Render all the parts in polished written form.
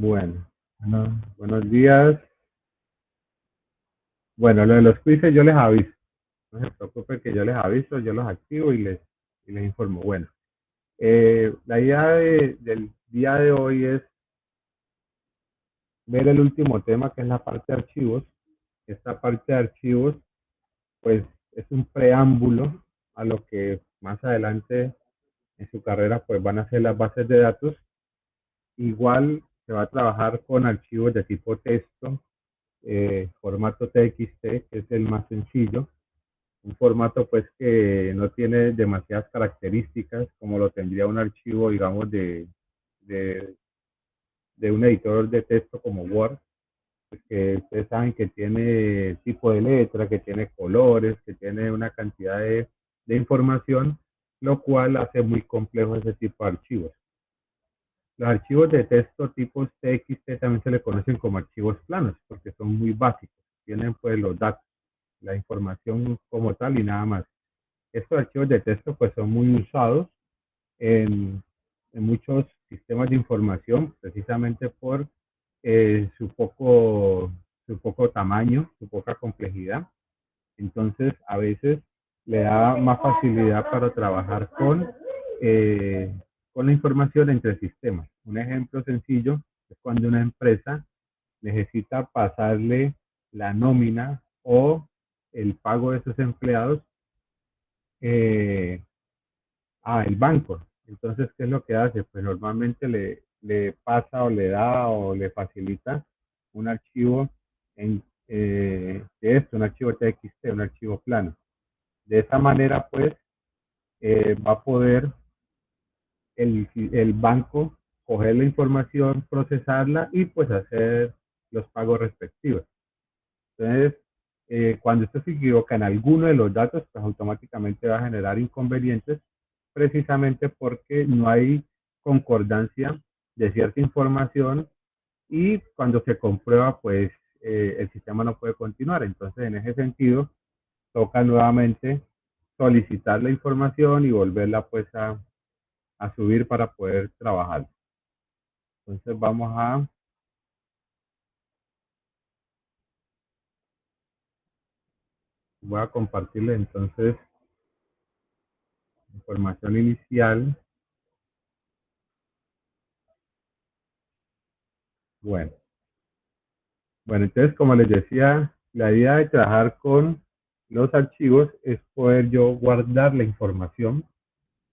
Buenos días. Bueno, lo de los quizzes yo les aviso. No se preocupen que yo les aviso, yo los activo y les informo. Bueno, la idea del día de hoy es ver el último tema que es la parte de archivos. Esta parte de archivos, pues, es un preámbulo a lo que más adelante en su carrera, pues, van a ser las bases de datos. Igual se va a trabajar con archivos de tipo texto, formato TXT, que es el más sencillo. Un formato pues que no tiene demasiadas características como lo tendría un archivo, digamos, de, de un editor de texto como Word, que ustedes saben que tiene tipo de letra, que tiene colores, que tiene una cantidad de información, lo cual hace muy complejo ese tipo de archivos. Los archivos de texto tipos TXT también se le conocen como archivos planos, porque son muy básicos, tienen pues los datos, la información como tal y nada más. Estos archivos de texto pues son muy usados en, en muchos sistemas de información precisamente por su poco tamaño, su poca complejidad. Entonces a veces le da más facilidad para trabajar eh, con la información entre sistemas. Un ejemplo sencillo es cuando una empresa necesita pasarle la nómina o el pago de sus empleados el banco. Entonces, ¿qué es lo que hace? Pues normalmente le pasa o le da o le facilita un archivo un archivo TXT, un archivo plano. De esa manera, pues, va a poder el banco coger la información, procesarla y pues hacer los pagos respectivos. Entonces, cuando esto se equivoca en alguno de los datos, pues automáticamente va a generar inconvenientes precisamente porque no hay concordancia de cierta información y cuando se comprueba, pues el sistema no puede continuar. Entonces, en ese sentido, toca nuevamente solicitar la información y volverla pues a subir para poder trabajar. Entonces, voy a compartirle entonces información inicial. Bueno, Bueno, entonces, como les decía, la idea de trabajar con los archivos es poder yo guardar la información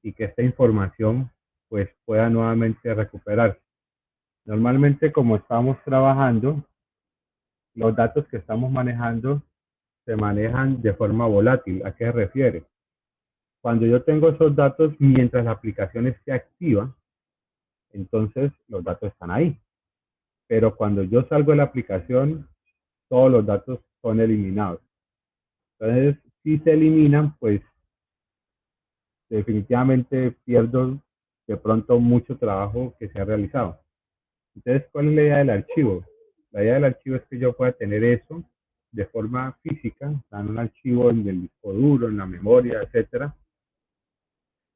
y que esta información pues pueda nuevamente recuperarse. Normalmente, como estamos trabajando, los datos que estamos manejando se manejan de forma volátil. ¿A qué se refiere? Cuando yo tengo esos datos mientras la aplicación esté activa, entonces los datos están ahí. Pero cuando yo salgo de la aplicación, todos los datos son eliminados. Entonces, si se eliminan, pues definitivamente pierdo de pronto mucho trabajo que se ha realizado. Entonces, ¿cuál es la idea del archivo? La idea del archivo es que yo pueda tener eso de forma física, o sea, en un archivo en el disco duro, en la memoria, etcétera,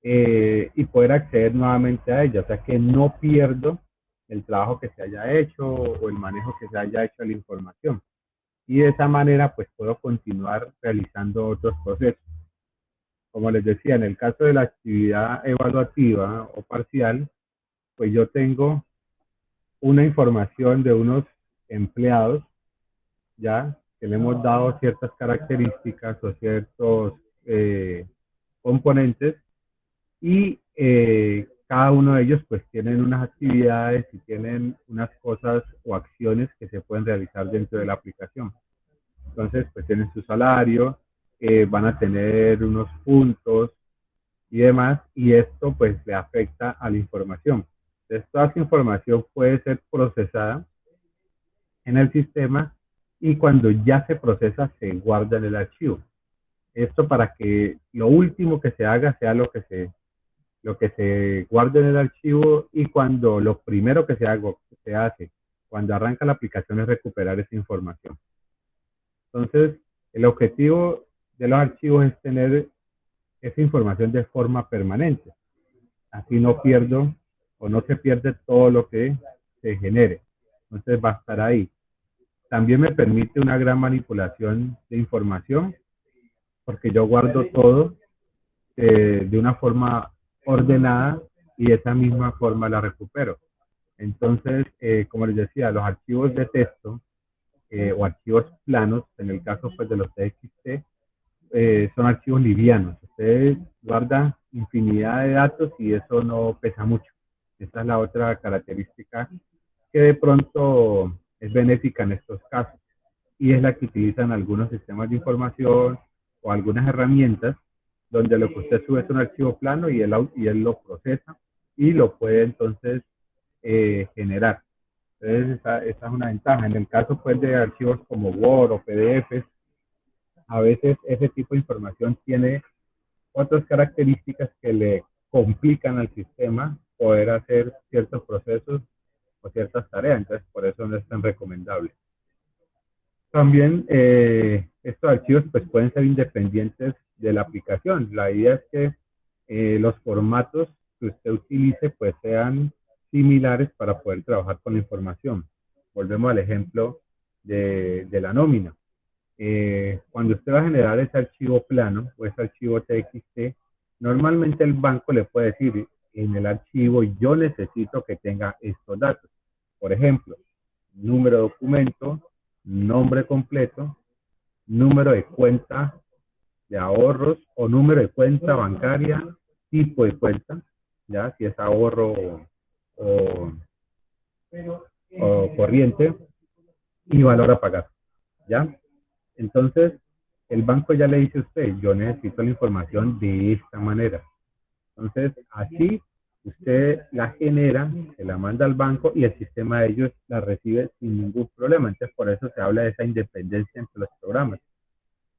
y poder acceder nuevamente a ella, o sea, que no pierdo el trabajo que se haya hecho o el manejo que se haya hecho de la información. Y de esa manera, pues puedo continuar realizando otros procesos. Como les decía, en el caso de la actividad evaluativa o parcial, pues yo tengo una información de unos empleados, ya que le hemos dado ciertas características o ciertos componentes y cada uno de ellos pues tienen unas actividades y tienen unas cosas o acciones que se pueden realizar dentro de la aplicación. Entonces pues tienen su salario, van a tener unos puntos, y demás, y esto pues le afecta a la información. Entonces, toda esa información puede ser procesada en el sistema y cuando ya se procesa se guarda en el archivo. Esto para que lo último que se haga sea lo que se guarde en el archivo y cuando lo primero que se hace cuando arranca la aplicación es recuperar esa información. Entonces, el objetivo de los archivos es tener esa información de forma permanente. Así no pierdo o no se pierde todo lo que se genere. Entonces va a estar ahí. También me permite una gran manipulación de información porque yo guardo todo de una forma ordenada y de esa misma forma la recupero. Entonces, como les decía, los archivos de texto o archivos planos, en el caso pues, de los TXT, son archivos livianos. Ustedes guardan infinidad de datos y eso no pesa mucho. Esa es la otra característica que de pronto es benéfica en estos casos y es la que utilizan algunos sistemas de información o algunas herramientas donde lo que usted sube es un archivo plano y él lo procesa y lo puede entonces generar. Entonces esa es una ventaja. En el caso pues de archivos como Word o PDFs, a veces ese tipo de información tiene otras características que le complican al sistema poder hacer ciertos procesos o ciertas tareas, entonces por eso no es tan recomendable. También estos archivos pues, pueden ser independientes de la aplicación. La idea es que los formatos que usted utilice pues, sean similares para poder trabajar con la información. Volvemos al ejemplo de la nómina. Cuando usted va a generar ese archivo plano o ese archivo TXT, normalmente el banco le puede decir en el archivo yo necesito que tenga estos datos. Por ejemplo, número de documento, nombre completo, número de cuenta de ahorros o número de cuenta bancaria, tipo de cuenta, ya si es ahorro o, o corriente y valor a pagar, ¿ya? Entonces, el banco ya le dice a usted, yo necesito la información de esta manera. Entonces, así usted la genera, se la manda al banco y el sistema de ellos la recibe sin ningún problema. Entonces, por eso se habla de esa independencia entre los programas.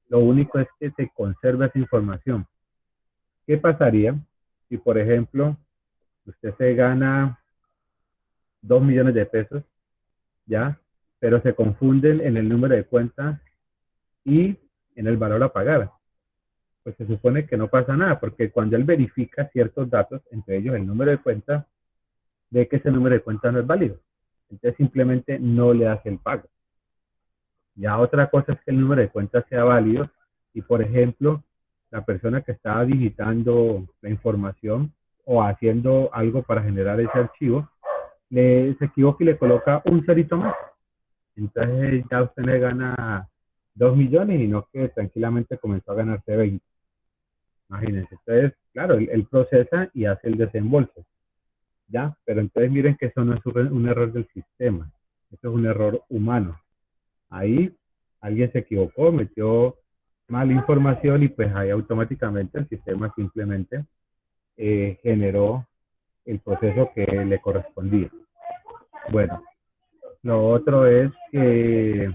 Lo único es que se conserva esa información. ¿Qué pasaría si, por ejemplo, usted se gana 2 millones de pesos, ya, pero se confunden en el número de cuenta y en el valor a pagar? Pues se supone que no pasa nada, porque cuando él verifica ciertos datos, entre ellos el número de cuenta, ve que ese número de cuenta no es válido. Entonces simplemente no le hace el pago. Ya otra cosa es que el número de cuenta sea válido y, por ejemplo, la persona que está digitando la información o haciendo algo para generar ese archivo, se equivoca y le coloca un cerito más. Entonces ya usted le gana 2 millones y no que tranquilamente comenzó a ganarse 20. Imagínense, entonces, claro, él procesa y hace el desembolso, ¿ya? Pero entonces miren que eso no es un error del sistema, eso es un error humano. Ahí alguien se equivocó, metió mala información y pues ahí automáticamente el sistema simplemente generó el proceso que le correspondía. Bueno, lo otro es que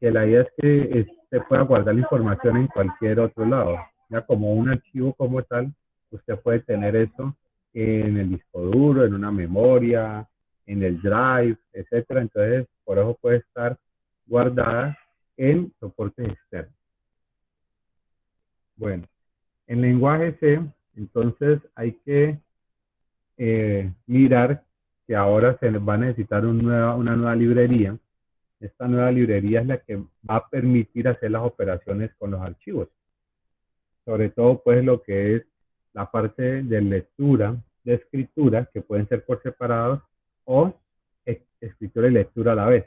la idea es que se pueda guardar la información en cualquier otro lado. Ya como un archivo como tal, usted puede tener eso en el disco duro, en una memoria, en el drive, etcétera. Entonces, por eso puede estar guardada en soportes externos. Bueno, en lenguaje C, entonces hay que mirar que ahora se va a necesitar una nueva librería. Esta nueva librería es la que va a permitir hacer las operaciones con los archivos. Sobre todo, pues, lo que es la parte de lectura, de escritura, que pueden ser por separados, o escritura y lectura a la vez,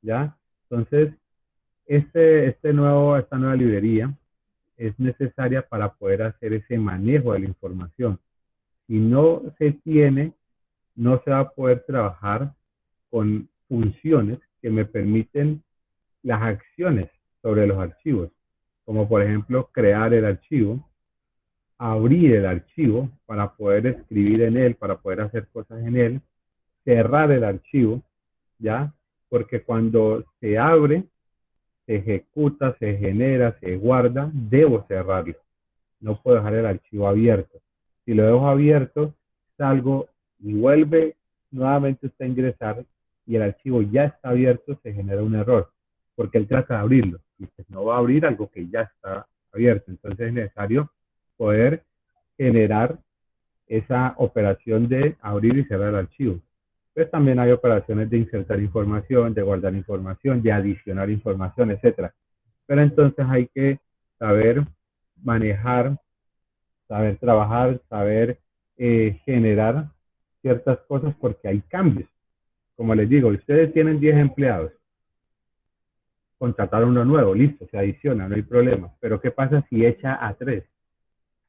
¿ya? Entonces, esta nueva librería es necesaria para poder hacer ese manejo de la información. Si no se tiene, no se va a poder trabajar con funciones que me permiten las acciones sobre los archivos, como por ejemplo crear el archivo, abrir el archivo para poder escribir en él, para poder hacer cosas en él, cerrar el archivo, ¿ya? Porque cuando se abre, se ejecuta, se genera, se guarda, debo cerrarlo. No puedo dejar el archivo abierto. Si lo dejo abierto, salgo y vuelve nuevamente usted a ingresar y el archivo ya está abierto, se genera un error, porque él trata de abrirlo y pues no va a abrir algo que ya está abierto. Entonces es necesario poder generar esa operación de abrir y cerrar el archivo. Pues también hay operaciones de insertar información, de guardar información, de adicionar información, etcétera. Pero entonces hay que saber manejar, saber trabajar, saber generar ciertas cosas porque hay cambios. Como les digo, ustedes tienen 10 empleados, contratar uno nuevo, listo, se adiciona, no hay problema. Pero ¿qué pasa si echa a 3?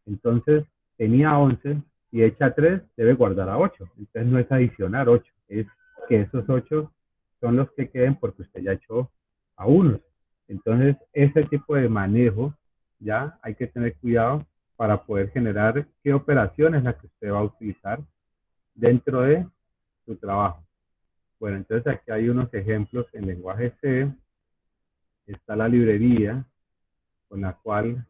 Entonces, tenía 11 y echa 3, debe guardar a 8. Entonces no es adicionar 8, es que esos 8 son los que queden porque usted ya echó a unos. Entonces, ese tipo de manejo, ya hay que tener cuidado para poder generar qué operación es la que usted va a utilizar dentro de su trabajo. Bueno, entonces aquí hay unos ejemplos en lenguaje C. Está la librería con la cual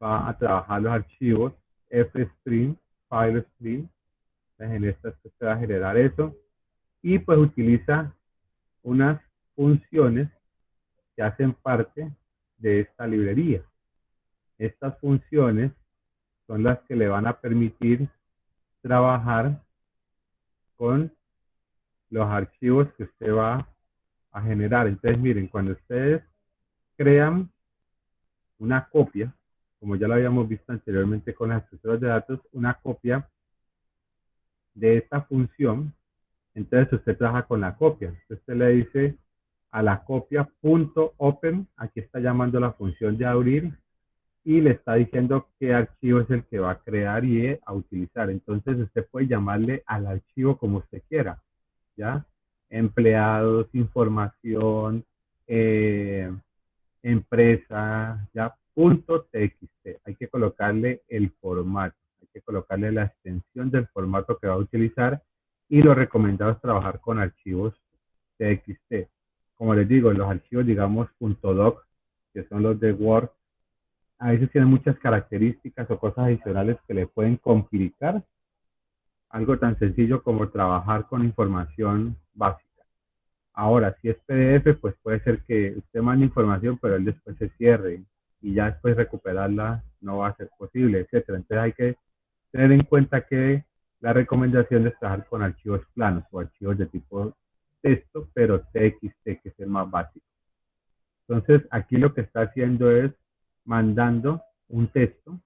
va a trabajar los archivos FStream, FileStream. Entonces en esta se va a generar eso y pues utiliza unas funciones que hacen parte de esta librería. Estas funciones son las que le van a permitir trabajar con los archivos que usted va a generar. Entonces miren, cuando ustedes crean una copia, como ya lo habíamos visto anteriormente con las estructuras de datos, una copia de esta función, entonces usted trabaja con la copia. Entonces usted le dice a la copia punto open, aquí está llamando la función de abrir y le está diciendo qué archivo es el que va a crear y a utilizar. Entonces usted puede llamarle al archivo como usted quiera, ¿ya? Empleados, información, eh, empresa, ya, punto .txt. Hay que colocarle el formato, hay que colocarle la extensión del formato que va a utilizar y lo recomendado es trabajar con archivos txt. Como les digo, los archivos, digamos, .doc, que son los de Word, a veces tienen muchas características o cosas adicionales que le pueden complicar algo tan sencillo como trabajar con información básica. Ahora, si es PDF, pues puede ser que usted mande información, pero él después se cierre y ya después recuperarla no va a ser posible, etcétera. Entonces hay que tener en cuenta que la recomendación es trabajar con archivos planos o archivos de tipo texto, pero TXT, que es el más básico. Entonces aquí lo que está haciendo es mandando un texto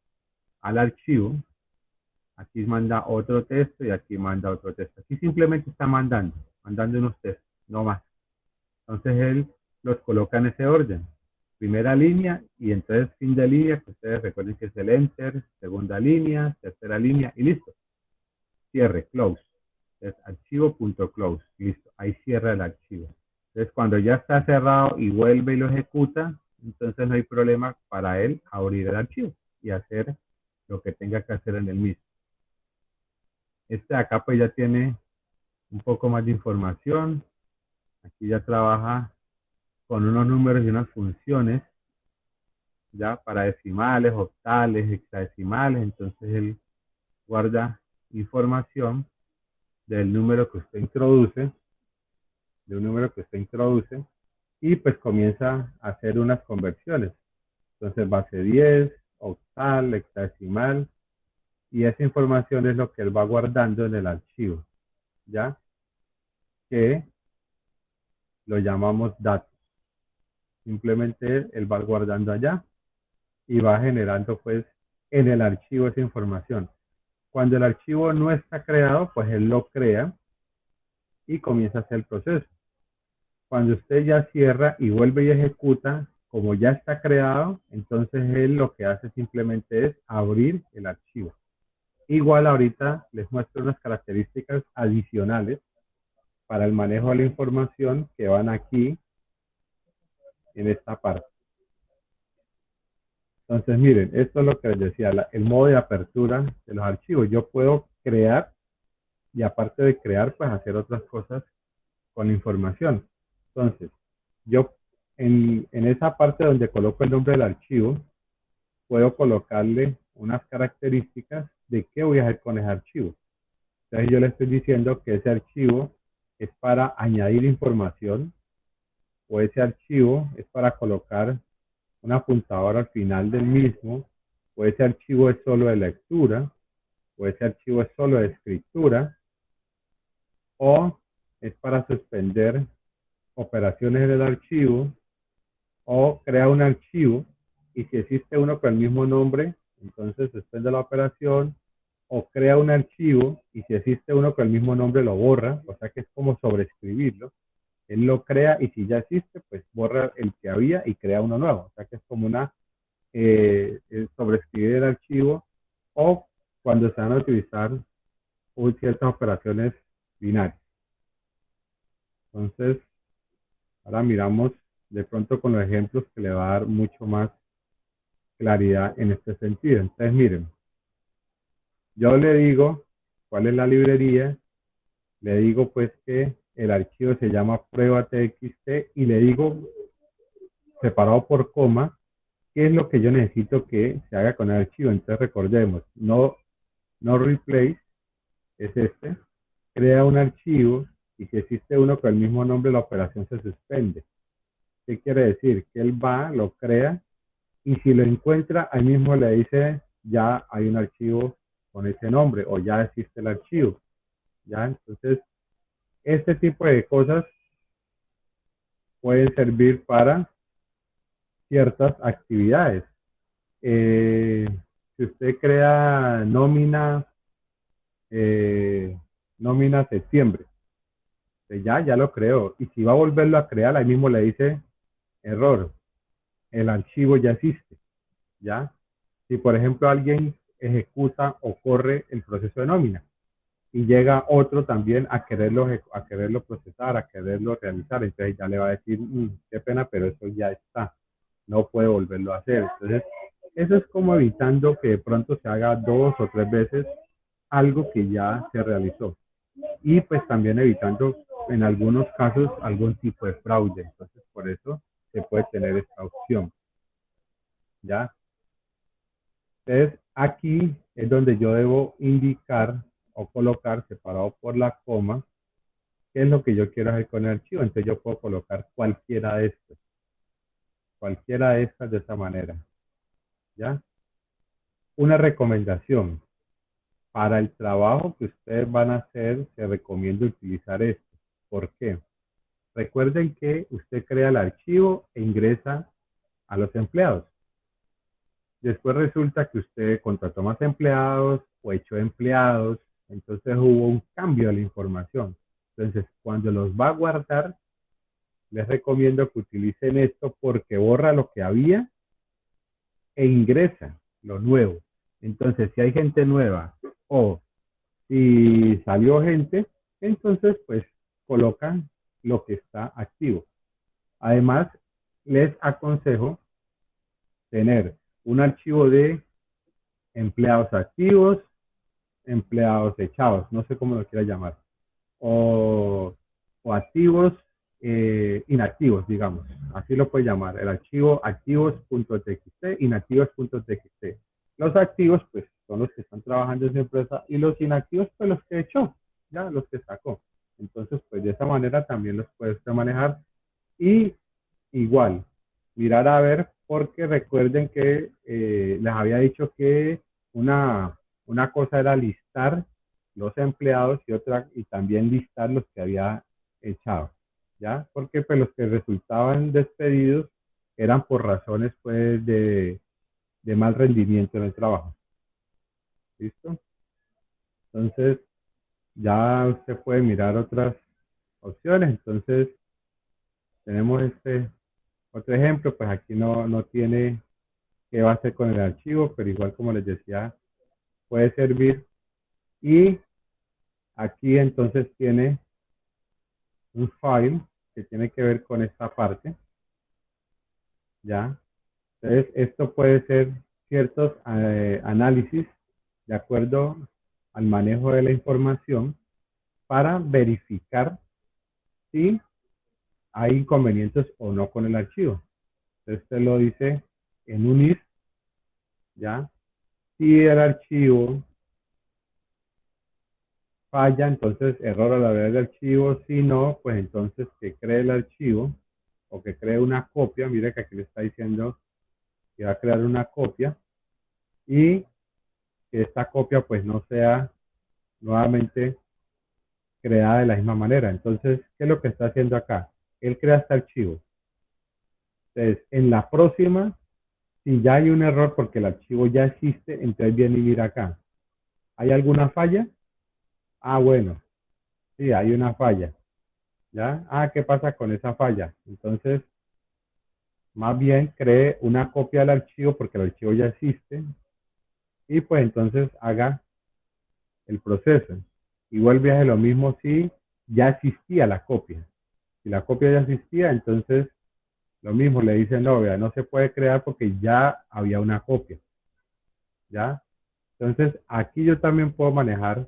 al archivo. Aquí manda otro texto y aquí manda otro texto. Aquí simplemente está mandando unos textos, no más. Entonces él los coloca en ese orden. Primera línea y entonces fin de línea, que ustedes recuerden que es el enter, segunda línea, tercera línea y listo. Cierre, close. Es archivo.close. Listo, ahí cierra el archivo. Entonces cuando ya está cerrado y vuelve y lo ejecuta, entonces no hay problema para él abrir el archivo y hacer lo que tenga que hacer en el mismo. Este de acá pues ya tiene un poco más de información. Aquí ya trabaja con unos números y unas funciones, ya para decimales, octales, hexadecimales. Entonces él guarda información del número que usted introduce, de un número que usted introduce, y pues comienza a hacer unas conversiones. Entonces base 10, octal, hexadecimal, y esa información es lo que él va guardando en el archivo, ¿ya? Que lo llamamos datos. Simplemente él va guardando allá y va generando pues en el archivo esa información. Cuando el archivo no está creado, pues él lo crea y comienza a hacer el proceso. Cuando usted ya cierra y vuelve y ejecuta, como ya está creado, entonces él lo que hace simplemente es abrir el archivo. Igual ahorita les muestro unas características adicionales para el manejo de la información que van aquí en esta parte. Entonces, miren, esto es lo que les decía, el modo de apertura de los archivos. Yo puedo crear y aparte de crear, pues hacer otras cosas con la información. Entonces, yo en esa parte donde coloco el nombre del archivo, puedo colocarle unas características de qué voy a hacer con ese archivo. Entonces, yo le estoy diciendo que ese archivo es para añadir información o ese archivo es para colocar un apuntador al final del mismo, o ese archivo es solo de lectura, o ese archivo es solo de escritura, o es para suspender operaciones en el archivo, o crea un archivo y si existe uno con el mismo nombre, entonces suspende la operación, o crea un archivo y si existe uno con el mismo nombre lo borra, o sea que es como sobreescribirlo. Él lo crea y si ya existe, pues borra el que había y crea uno nuevo. O sea que es como una sobreescribir el archivo o cuando se van a utilizar ciertas operaciones binarias. Entonces, ahora miramos de pronto con los ejemplos que le va a dar mucho más claridad en este sentido. Entonces, miren, yo le digo cuál es la librería, le digo pues que el archivo se llama prueba.txt y le digo separado por coma qué es lo que yo necesito que se haga con el archivo. Entonces recordemos, no replace es este, crea un archivo y si existe uno con el mismo nombre la operación se suspende. ¿Qué quiere decir? Que él va, lo crea y si lo encuentra, ahí mismo le dice ya hay un archivo con ese nombre o ya existe el archivo. ¿Ya? Entonces, este tipo de cosas pueden servir para ciertas actividades. Eh, si usted crea eh, nómina septiembre, pues ya lo creó. Y si va a volverlo a crear, ahí mismo le dice error, el archivo ya existe, ¿ya? Si por ejemplo alguien ejecuta o corre el proceso de nómina y llega otro también a quererlo procesar, a quererlo realizar, entonces ya le va a decir, qué pena, pero eso ya está, no puede volverlo a hacer. Entonces, eso es como evitando que de pronto se haga 2 o 3 veces algo que ya se realizó. Y pues también evitando en algunos casos algún tipo de fraude. Entonces, por eso se puede tener esta opción. ¿Ya? Entonces, aquí es donde yo debo indicar o colocar separado por la coma qué es lo que yo quiero hacer con el archivo. Entonces, yo puedo colocar cualquiera de estas de esa manera. ¿Ya? Una recomendación. Para el trabajo que ustedes van a hacer, se recomienda utilizar esto. ¿Por qué? Recuerden que usted crea el archivo e ingresa a los empleados. Después resulta que usted contrató más empleados o echó empleados, entonces hubo un cambio de la información. Entonces, cuando los va a guardar, les recomiendo que utilicen esto porque borra lo que había e ingresa lo nuevo. Entonces, si hay gente nueva o si salió gente, entonces pues colocan lo que está activo. Además, les aconsejo tener un archivo de empleados activos, empleados echados, no sé cómo lo quiera llamar, o activos inactivos, digamos, así lo puede llamar, el archivo activos.txt, inactivos.txt. Los activos, pues, son los que están trabajando en su empresa y los inactivos, pues, los que echó, ya, los que sacó. Entonces, pues, de esa manera también los puede usted manejar y igual, mirar a ver, porque recuerden que les había dicho que una cosa era listar los empleados y otra, y también listar los que había echado, ¿ya? Porque pues los que resultaban despedidos eran por razones pues de mal rendimiento en el trabajo, ¿listo? Entonces, ya usted puede mirar otras opciones, entonces tenemos este otro ejemplo, pues aquí no tiene qué va a hacer con el archivo, pero igual como les decía, puede servir. Y aquí entonces tiene un file que tiene que ver con esta parte, ¿ya? Entonces, esto puede ser ciertos análisis de acuerdo al manejo de la información para verificar si hay inconvenientes o no con el archivo. Entonces, usted lo dice en un if, ¿ya? Si el archivo falla, entonces error a la vez del archivo, si no, pues entonces que cree el archivo o que cree una copia, mire que aquí le está diciendo que va a crear una copia y que esta copia pues no sea nuevamente creada de la misma manera. Entonces, ¿qué es lo que está haciendo acá? Él crea este archivo. Entonces, en la próxima, si ya hay un error porque el archivo ya existe, entonces viene y mira acá. ¿Hay alguna falla? Ah, bueno, sí, hay una falla. ¿Ya? Ah, ¿qué pasa con esa falla? Entonces, más bien cree una copia del archivo porque el archivo ya existe y pues entonces haga el proceso. Y vuelve a hacer lo mismo si ya existía la copia. Si la copia ya existía, entonces lo mismo le dice, no, vea, no se puede crear porque ya había una copia. ¿Ya? Entonces, aquí yo también puedo manejar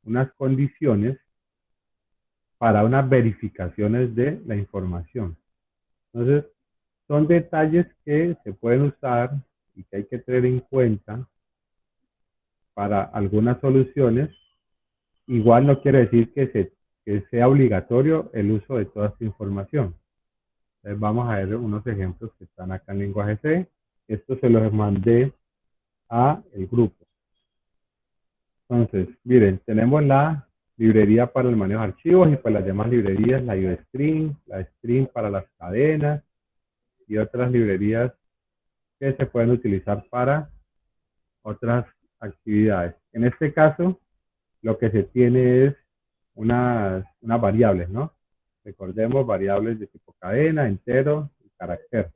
unas condiciones para unas verificaciones de la información. Entonces, son detalles que se pueden usar y que hay que tener en cuenta para algunas soluciones. Igual no quiere decir que sea obligatorio el uso de toda esta información. Entonces vamos a ver unos ejemplos que están acá en lenguaje C. Esto se los mandé a el grupo. Entonces, miren, tenemos la librería para el manejo de archivos y para las demás librerías, la IOStream, la Stream para las cadenas y otras librerías que se pueden utilizar para otras actividades. En este caso, lo que se tiene es unas variables, ¿no? Recordemos variables de tipo cadena, entero y carácter.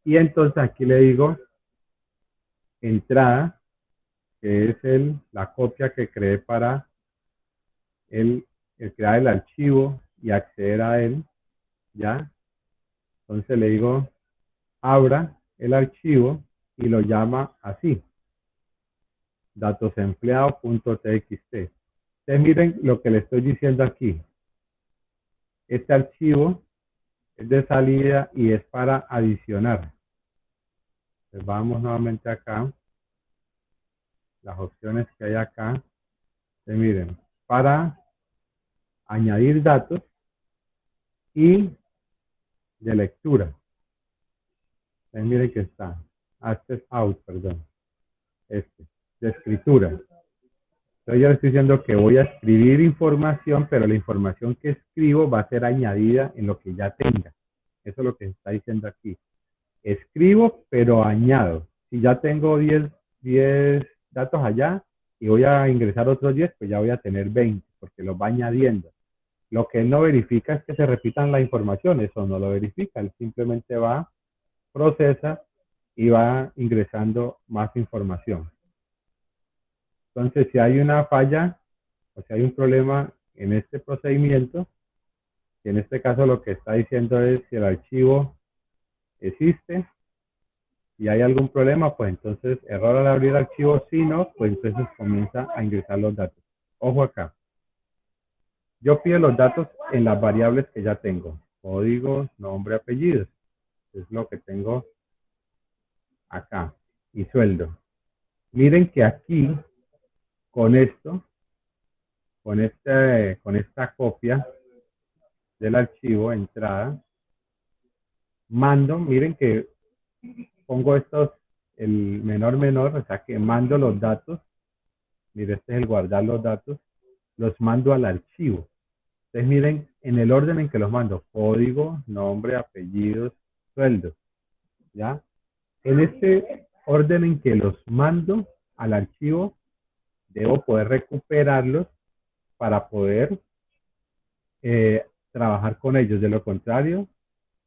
Y entonces aquí le digo entrada, que es la copia que creé para el crear el archivo y acceder a él, ¿ya? Entonces le digo abra el archivo y lo llama así, datosempleado.txt. Ustedes miren lo que le estoy diciendo aquí. Este archivo es de salida y es para adicionar. Entonces vamos nuevamente acá. Las opciones que hay acá. Entonces miren, para añadir datos y de lectura. Entonces miren que está. Este es out, perdón. Este, de escritura. Entonces yo le estoy diciendo que voy a escribir información, pero la información que escribo va a ser añadida en lo que ya tenga. Eso es lo que se está diciendo aquí. Escribo, pero añado. Si ya tengo 10 datos allá y voy a ingresar otros 10, pues ya voy a tener 20, porque los va añadiendo. Lo que él no verifica es que se repitan la información, eso no lo verifica, él simplemente va, procesa y va ingresando más información. Entonces, si hay una falla o si hay un problema en este procedimiento, que en este caso lo que está diciendo es si el archivo existe, si hay algún problema, pues entonces error al abrir el archivo, si no, pues entonces comienza a ingresar los datos. Ojo acá, yo pido los datos en las variables que ya tengo, código, nombre, apellidos, es lo que tengo acá, y sueldo. Miren que aquí, con esto, con esta copia del archivo, entrada, mando, miren que pongo estos, el menor, o sea que mando los datos, miren, este es el guardar los datos, los mando al archivo. Entonces miren en el orden en que los mando, código, nombre, apellidos, sueldo, ¿ya? En este orden en que los mando al archivo, debo poder recuperarlos para poder trabajar con ellos. De lo contrario,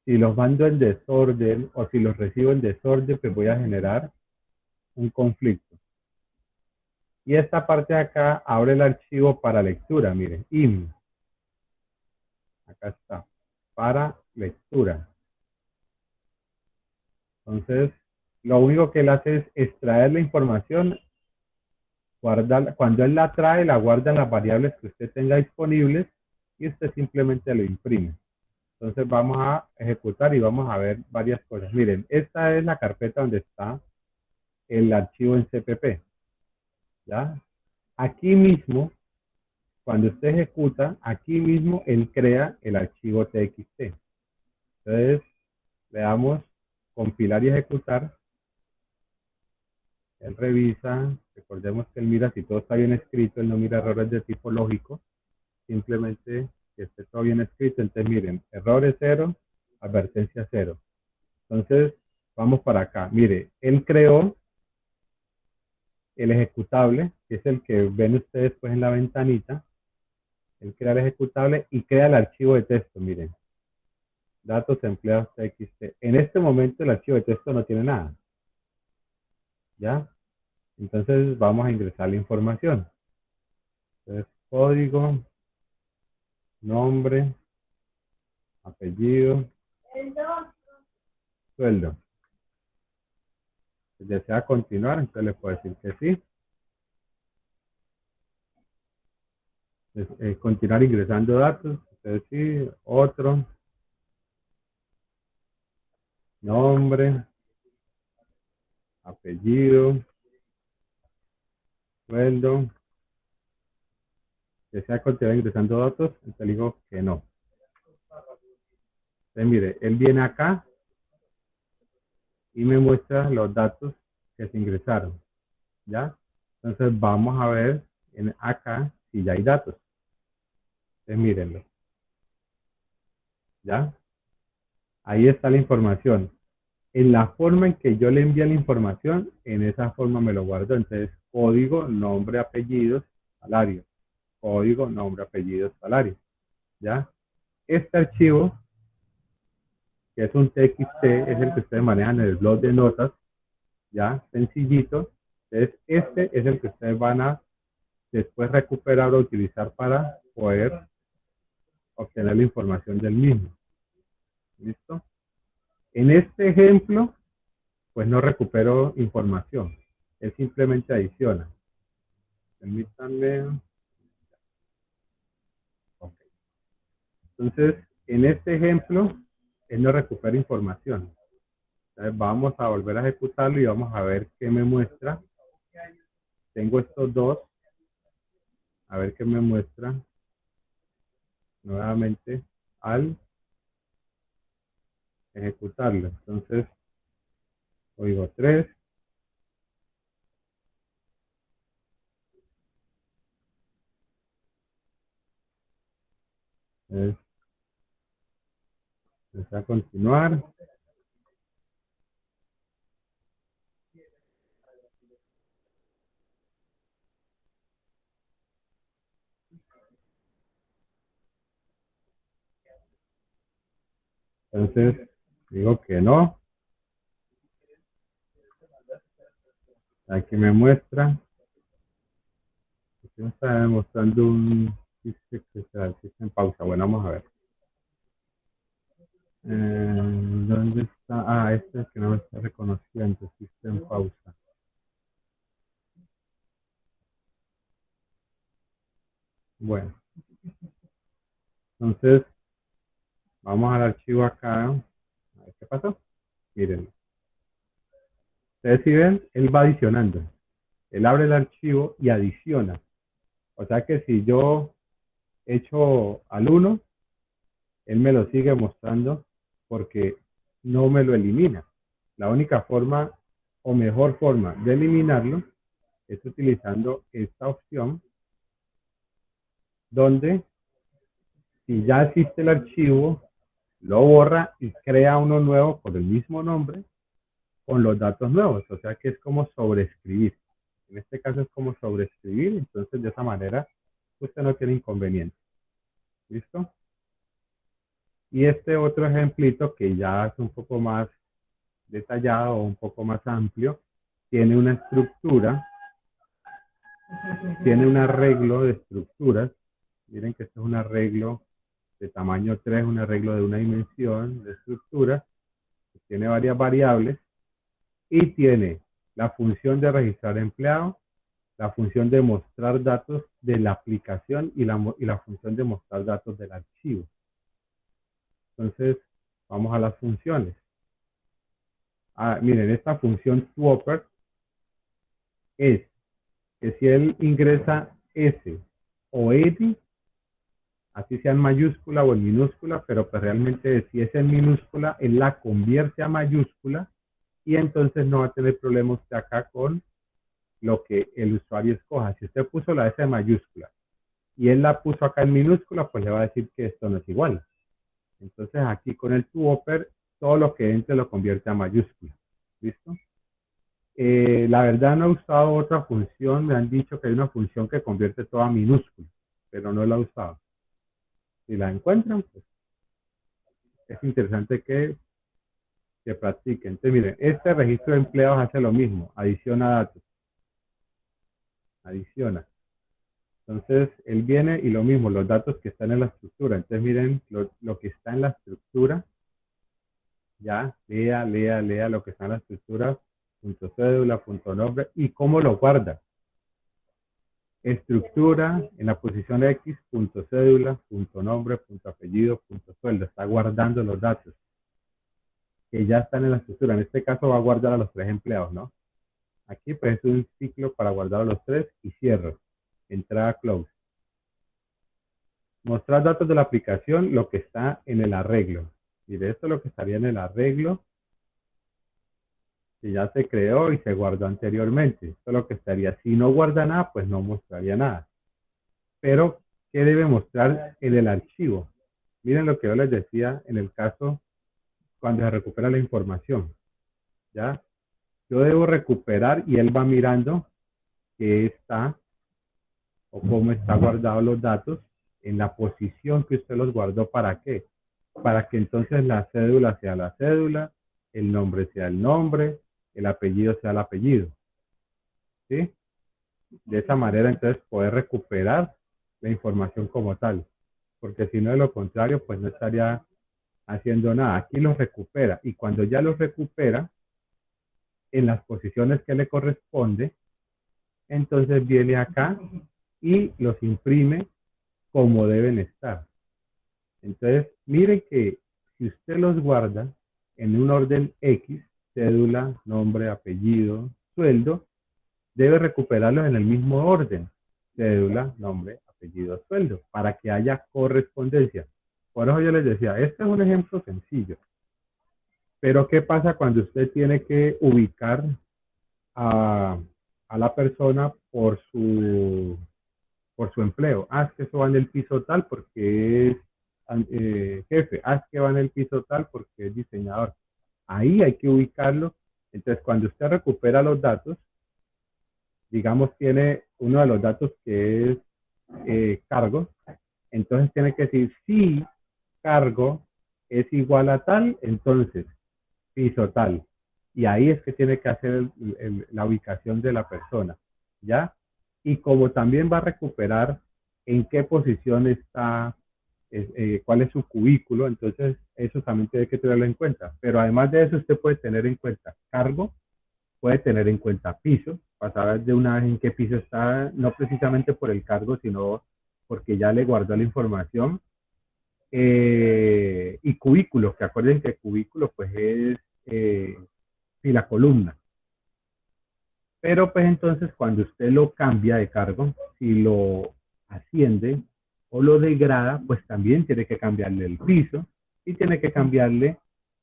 si los mando en desorden o si los recibo en desorden, pues voy a generar un conflicto. Y esta parte de acá abre el archivo para lectura, miren, IM. Acá está, para lectura. Entonces, lo único que él hace es extraer la información, guardarla. Cuando él la trae, la guarda en las variables que usted tenga disponibles y usted simplemente lo imprime. Entonces vamos a ejecutar y vamos a ver varias cosas. Miren, esta es la carpeta donde está el archivo en CPP. ¿Ya? Aquí mismo, cuando usted ejecuta, aquí mismo él crea el archivo TXT. Entonces, le damos compilar y ejecutar. Él revisa, Recordemos que él mira si todo está bien escrito, él no mira errores de tipo lógico, simplemente que esté todo bien escrito. Entonces miren, errores 0, advertencia 0. Entonces vamos para acá. Mire, él creó el ejecutable, que es el que ven ustedes pues en la ventanita. Él crea el ejecutable y crea el archivo de texto, miren. Datos empleados TXT. En este momento el archivo de texto no tiene nada. ¿Ya? Entonces vamos a ingresar la información. Entonces, código, nombre, apellido, sueldo. Si desea continuar, entonces le puedo decir que sí. Continuar ingresando datos. Entonces sí, otro, nombre, apellido, sueldo. ¿Desea continuar ingresando datos? Entonces le digo que no. Entonces mire, él viene acá y me muestra los datos que se ingresaron. ¿Ya? Entonces vamos a ver acá si ya hay datos. Entonces mírenlo. ¿Ya? Ahí está la información. En la forma en que yo le envié la información, en esa forma me lo guardo. Entonces, código, nombre, apellidos, salario. Código, nombre, apellidos, salario. ¿Ya? Este archivo, que es un TXT, es el que ustedes manejan en el blog de notas, ¿ya? Sencillito. Entonces, este es el que ustedes van a después recuperar o utilizar para poder obtener la información del mismo. ¿Listo? En este ejemplo, pues no recupero información. Él simplemente adiciona. Permítanme. Okay. Entonces, en este ejemplo, él no recupera información. Entonces, vamos a volver a ejecutarlo y vamos a ver qué me muestra. Tengo estos dos. A ver qué me muestra nuevamente al ejecutarlo. Entonces, código 3. Entonces, a continuar. Entonces, digo que no. Aquí me muestra. Aquí me está demostrando un sistema en pausa. Bueno, vamos a ver. ¿Dónde está? Ah, este es que no me está reconociendo. System en pausa. Bueno. Entonces, vamos al archivo acá. A ver qué pasó. Miren. Ustedes si ven, él va adicionando. Él abre el archivo y adiciona. O sea que si yo echo al 1, él me lo sigue mostrando porque no me lo elimina. La única forma o mejor forma de eliminarlo es utilizando esta opción donde si ya existe el archivo, lo borra y crea uno nuevo con el mismo nombre con los datos nuevos. O sea que es como sobreescribir. En este caso es como sobreescribir, entonces de esa manera usted no tiene inconveniente. ¿Listo? Y este otro ejemplito que ya es un poco más detallado o un poco más amplio, tiene una estructura, tiene un arreglo de estructuras. Miren que este es un arreglo de tamaño 3, un arreglo de una dimensión de estructuras, tiene varias variables y tiene la función de registrar empleado, la función de mostrar datos de la aplicación y la función de mostrar datos del archivo. Entonces, vamos a las funciones. Miren, esta función swapper es que si él ingresa S o EDI, así sea en mayúscula o en minúscula, pero pues realmente si es en minúscula, él la convierte a mayúscula y entonces no va a tener problemas usted acá con lo que el usuario escoja. Si usted puso la S mayúscula y él la puso acá en minúscula, pues le va a decir que esto no es igual. Entonces aquí con el toOper, todo lo que entre lo convierte a mayúscula. ¿Listo? La verdad no he usado otra función, me han dicho que hay una función que convierte todo a minúscula, pero no la he usado. Si la encuentran, pues es interesante que practiquen. Entonces miren, este registro de empleados hace lo mismo, adiciona datos, adiciona. Entonces él viene y lo mismo, los datos que están en la estructura. Entonces miren lo que está en la estructura, ya, lea lo que está en la estructura, punto cédula, punto nombre, y cómo lo guarda. Estructura en la posición X, punto cédula, punto nombre, punto apellido, punto sueldo. Está guardando los datos que ya están en la estructura. En este caso va a guardar a los 3 empleados, ¿no? Aquí pues es un ciclo para guardar a los 3 y cierro. Entrada close. Mostrar datos de la aplicación, lo que está en el arreglo. Mire, esto es lo que estaría en el arreglo que ya se creó y se guardó anteriormente. Esto es lo que estaría. Si no guarda nada, pues no mostraría nada. Pero, ¿qué debe mostrar en el archivo? Miren lo que yo les decía en el caso cuando se recupera la información. ¿Ya? Yo debo recuperar y él va mirando qué está o cómo está guardado los datos en la posición que usted los guardó. ¿Para qué? Para que entonces la cédula sea la cédula, el nombre sea el nombre, el apellido sea el apellido. ¿Sí? De esa manera entonces poder recuperar la información como tal. Porque si no, de lo contrario, pues no estaría haciendo nada. Aquí los recupera y cuando ya los recupera en las posiciones que le corresponde, entonces viene acá y los imprime como deben estar. Entonces, mire que si usted los guarda en un orden X, cédula, nombre, apellido, sueldo, debe recuperarlos en el mismo orden, cédula, nombre, apellido, sueldo, para que haya correspondencia. Por eso yo les decía, este es un ejemplo sencillo. Pero ¿qué pasa cuando usted tiene que ubicar a la persona por su empleo? Ah, es que eso va en el piso tal porque es jefe. Ah, es que va en el piso tal porque es diseñador. Ahí hay que ubicarlo. Entonces, cuando usted recupera los datos, digamos, tiene uno de los datos que es cargo, entonces tiene que decir si cargo es igual a tal, entonces piso tal. Y ahí es que tiene que hacer la ubicación de la persona, ¿ya? Y como también va a recuperar en qué posición está, cuál es su cubículo, entonces eso también tiene que tenerlo en cuenta. Pero además de eso, usted puede tener en cuenta cargo, puede tener en cuenta piso, para saber de una vez en qué piso está, no precisamente por el cargo, sino porque ya le guardó la información. Y cubículo, que acuérdense que cubículo pues es la columna. Pero pues entonces cuando usted lo cambia de cargo, si lo asciende o lo degrada, pues también tiene que cambiarle el piso y tiene que cambiarle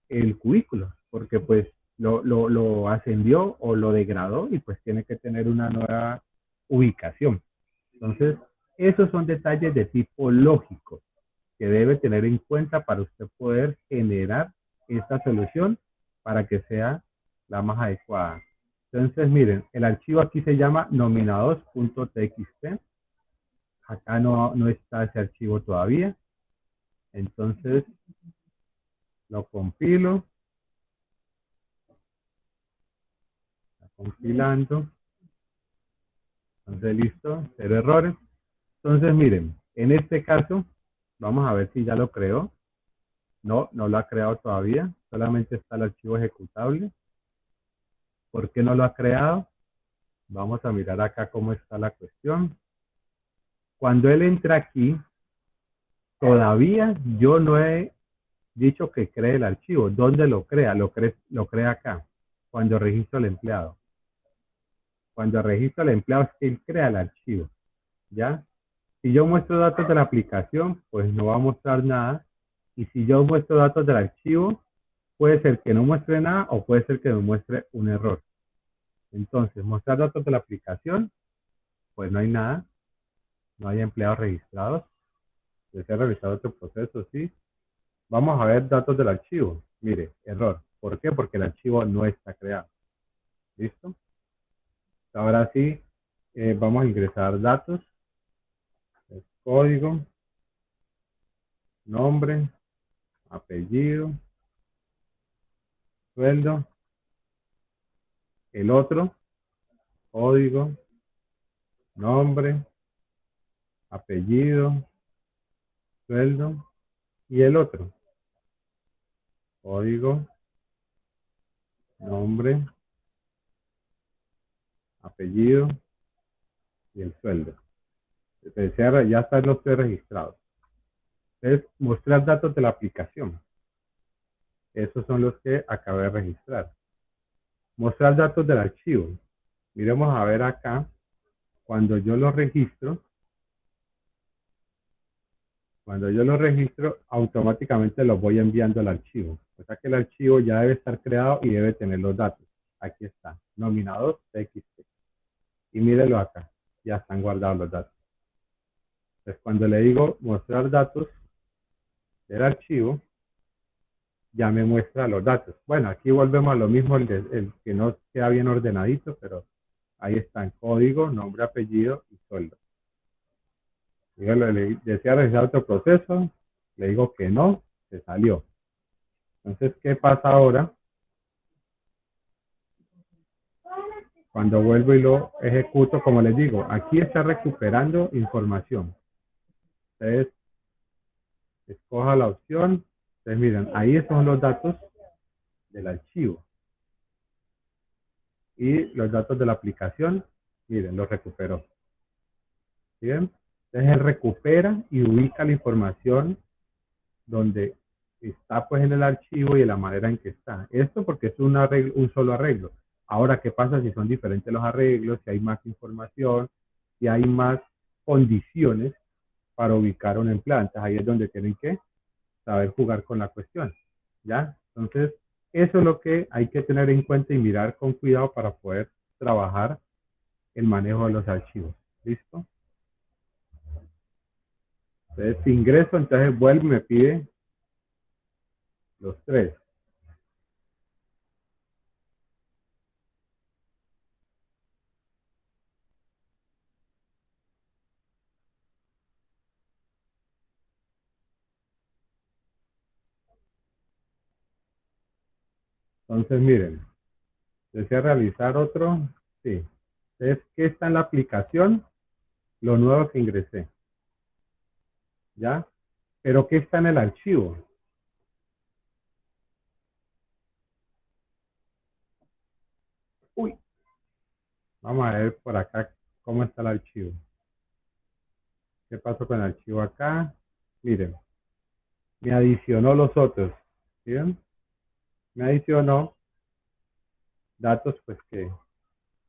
el cubículo, porque pues lo ascendió o lo degradó y pues tiene que tener una nueva ubicación. Entonces, esos son detalles de tipo lógico que debe tener en cuenta para usted poder generar esta solución para que sea la más adecuada. Entonces, miren, el archivo aquí se llama nominados.txt. Acá no está ese archivo todavía. Entonces, lo compilo. Está compilando. Entonces, listo. 0 errores. Entonces, miren, en este caso, vamos a ver si ya lo creó. No lo ha creado todavía. Solamente está el archivo ejecutable. ¿Por qué no lo ha creado? Vamos a mirar acá cómo está la cuestión. Cuando él entra aquí, todavía yo no he dicho que cree el archivo. ¿Dónde lo crea? Lo crea acá, cuando registro al empleado. Cuando registro al empleado es que él crea el archivo, ¿ya? Si yo muestro datos de la aplicación, pues no va a mostrar nada. Y si yo muestro datos del archivo, puede ser que no muestre nada o puede ser que me muestre un error. Entonces, mostrar datos de la aplicación, pues no hay nada, no hay empleados registrados. Desea realizar otro proceso, sí. Vamos a ver datos del archivo. Mire, error. ¿Por qué? Porque el archivo no está creado. ¿Listo? Ahora sí, vamos a ingresar datos, código, nombre, apellido, sueldo, el otro, código, nombre, apellido, sueldo y el otro, código, nombre, apellido y el sueldo. Ya están los tres registrados. Es mostrar datos de la aplicación. Esos son los que acabé de registrar. Mostrar datos del archivo. Miremos a ver acá. Cuando yo lo registro, automáticamente los voy enviando al archivo. O sea que el archivo ya debe estar creado y debe tener los datos. Aquí está, nominador txt. Y mírenlo acá, ya están guardados los datos. Entonces cuando le digo mostrar datos del archivo, ya me muestra los datos. Bueno, aquí volvemos a lo mismo, el que no queda bien ordenadito, pero ahí están código, nombre, apellido y sueldo. Desea realizar otro proceso, le digo que no, se salió. Entonces, ¿qué pasa ahora? Cuando vuelvo y lo ejecuto, como les digo, aquí está recuperando información. Entonces, escoja la opción. Entonces, miren, ahí son los datos del archivo. Y los datos de la aplicación, miren, los recuperó. ¿Bien? Entonces, él recupera y ubica la información donde está pues en el archivo y de la manera en que está. Esto porque es un solo arreglo. Ahora, ¿qué pasa si son diferentes los arreglos, si hay más información, si hay más condiciones para ubicar un empleado? Entonces ahí es donde tienen que saber jugar con la cuestión, ¿ya? Entonces, eso es lo que hay que tener en cuenta y mirar con cuidado para poder trabajar el manejo de los archivos. ¿Listo? Entonces, si ingreso, entonces vuelve y me pide los tres. Entonces, miren, desea realizar otro, sí. Entonces, ¿qué está en la aplicación? Lo nuevo que ingresé, ¿ya? Pero ¿qué está en el archivo? Uy, vamos a ver por acá cómo está el archivo. ¿Qué pasó con el archivo acá? Miren, me adicionó los otros, ¿sí? Me adicionó datos, pues que,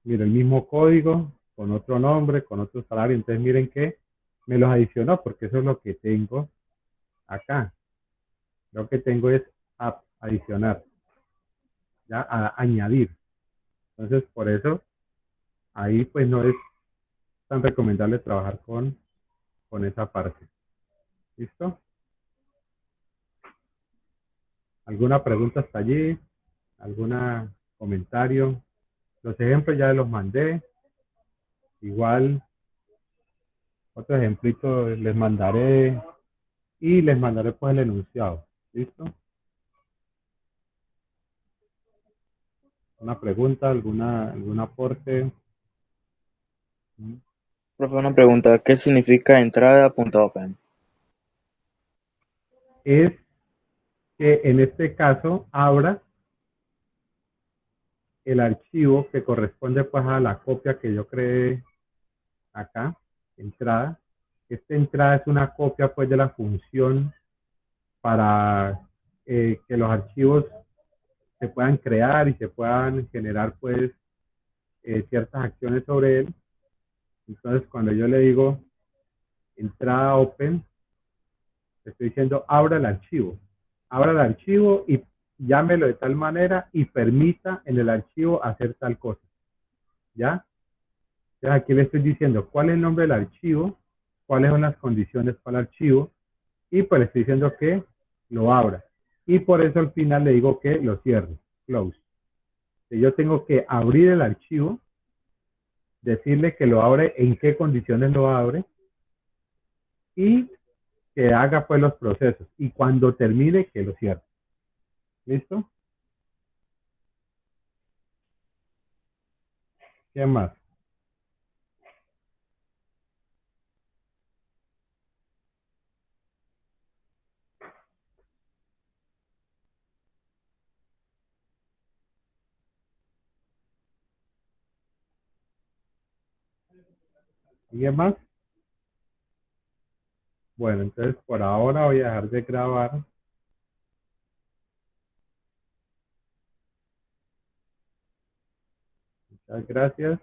miren, el mismo código, con otro nombre, con otro salario. Entonces, miren que me los adicionó, porque eso es lo que tengo acá. Lo que tengo es adicionar, ya, añadir. Entonces, por eso, ahí pues no es tan recomendable trabajar con esa parte. ¿Listo? ¿Alguna pregunta hasta allí? ¿Algún comentario? Los ejemplos ya los mandé. Igual, otro ejemplito les mandaré y les mandaré pues el enunciado. ¿Listo? ¿Una pregunta? ¿Algún aporte? Profe, una pregunta, ¿qué significa entrada.open? Es que en este caso abra el archivo que corresponde pues a la copia que yo creé acá, entrada. Esta entrada es una copia pues de la función para que los archivos se puedan crear y se puedan generar pues ciertas acciones sobre él. Entonces cuando yo le digo entrada open, estoy diciendo abra el archivo y llámelo de tal manera y permita en el archivo hacer tal cosa. ¿ya? Entonces aquí le estoy diciendo cuál es el nombre del archivo, cuáles son las condiciones para el archivo, y pues le estoy diciendo que lo abra. Y por eso al final le digo que lo cierre, close. Yo tengo que abrir el archivo, decirle que lo abre, en qué condiciones lo abre, y que haga pues los procesos. Y cuando termine, que lo cierre. ¿Listo? ¿Qué más? ¿Alguien más? Bueno, entonces por ahora voy a dejar de grabar. Muchas gracias.